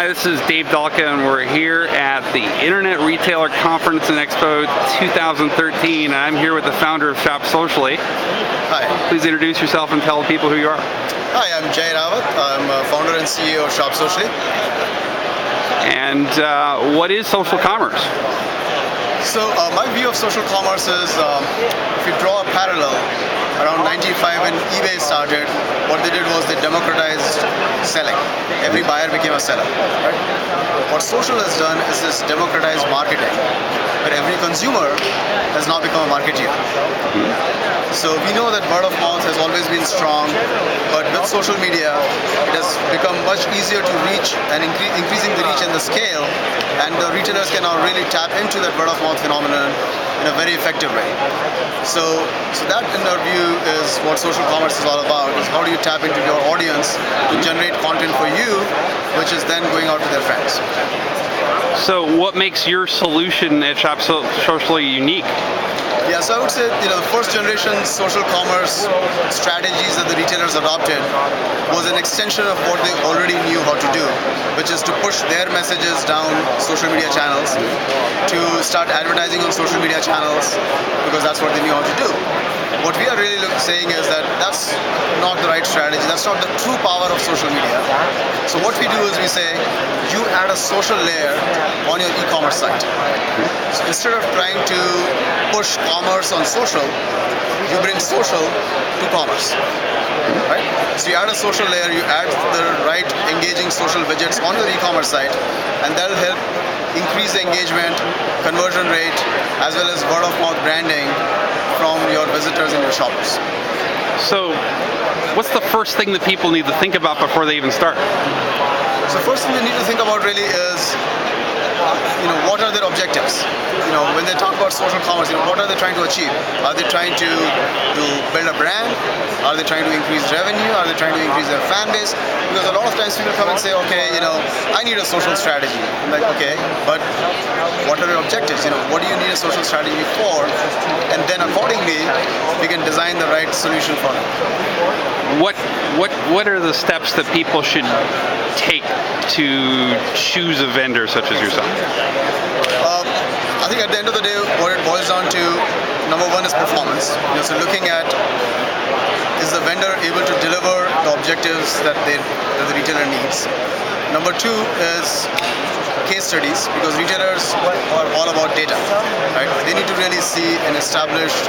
Hi, this is Dave Dalka, and we're here at the Internet Retailer Conference and Expo 2013. I'm here with the founder of ShopSocially. Hi. Please introduce yourself and tell people who you are. Hi, I'm Rawat. I'm founder and CEO of ShopSocially. And what is social commerce? So my view of social commerce is, if you draw a parallel, around 95 when eBay started, what they did was they democratized selling. Every buyer became a seller. Right? What social has done is this democratized marketing, where every consumer has now become a marketeer. So we know that word of mouth has always been strong, but with social media, it has become much easier to reach and increasing the reach and the scale, and the retailers can now really tap into that word of mouth phenomenon in a very effective way. So that, in our view, is what social commerce is all about, is how do you tap into your audience to generate content for you, which is then going out to their friends. So what makes your solution at ShopSocially unique? Yeah, so I would say, the first generation social commerce strategies that the retailers adopted was an extension of what they already knew how to do, which is to push their messages down social media channels, to start advertising on social media channels, because that's what they knew how to do. What we are really saying is that that's not the right strategy. That's not the true power of social media. So what we do is we say, you add a social layer on your e-commerce site. So instead of trying to push commerce on social, you bring social to commerce. Right? So you add a social layer, you add the right engaging social widgets on your e-commerce site, and that will help increase the engagement, conversion rate, as well as word of mouth branding from your visitors and your shoppers. So what's the first thing that people need to think about before they even start? So first thing they need to think about really is, what are their objectives? When they talk about social commerce, what are they trying to achieve? Are they trying to build a brand? Are they trying to increase revenue? Are they trying to increase their fan base? Because a lot of times people come and say, okay, I need a social strategy. I'm like, okay, but what are your objectives? What do you need a social strategy for? And then accordingly, we can design the right solution for them. What are the steps that people should take to choose a vendor such as yourself? I think at the end of the day, what it boils down to, number one is performance. So looking at, is the vendor able to deliver the objectives that the retailer needs? Number two is case studies, because retailers are all about data, right? They need to really see an established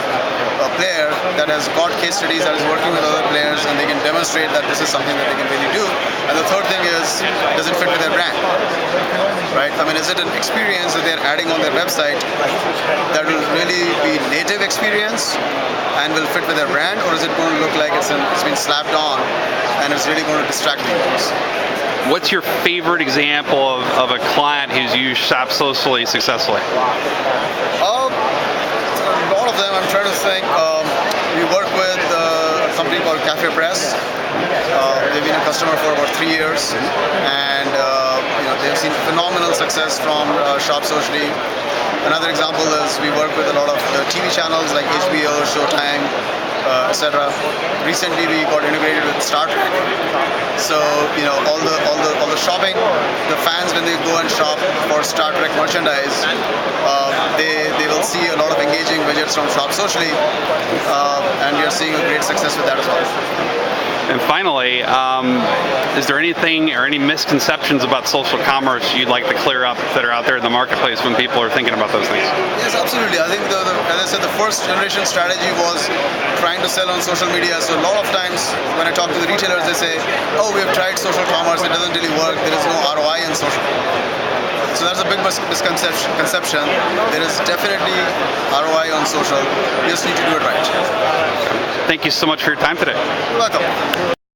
player that has got case studies, that is working with other players, and they can demonstrate that this is something that they can really do. And the third thing is, does it fit with their brand, right? Is it an experience that they're adding on their website that will really be native experience and will fit with their brand, or is it going to look like it's been slapped on and it's really going to distract people? What's your favorite example of a client who's used ShopSocially successfully? A lot of them. I'm trying to think. We work with a company called Cafe Press. They've been a customer for about 3 years, and they've seen phenomenal success from ShopSocially. Another example is we work with a lot of the TV channels like HBO, Showtime, etc. Recently, we got integrated with Star Trek. So all the shopping, the fans when they go and shop for Star Trek merchandise, they will see a lot of engaging widgets from ShopSocially, and we are seeing a great success with that as well. And finally, is there anything or any misconceptions about social commerce you'd like to clear up that are out there in the marketplace when people are thinking about those things? Yes, absolutely. I think, as I said, the first generation strategy was trying to sell on social media. So a lot of times when I talk to the retailers, they say, oh, we have tried social commerce, it doesn't really work, there is no ROI in social. So that's a big misconception. There is definitely ROI on social. You just need to do it right. Thank you so much for your time today. You're welcome.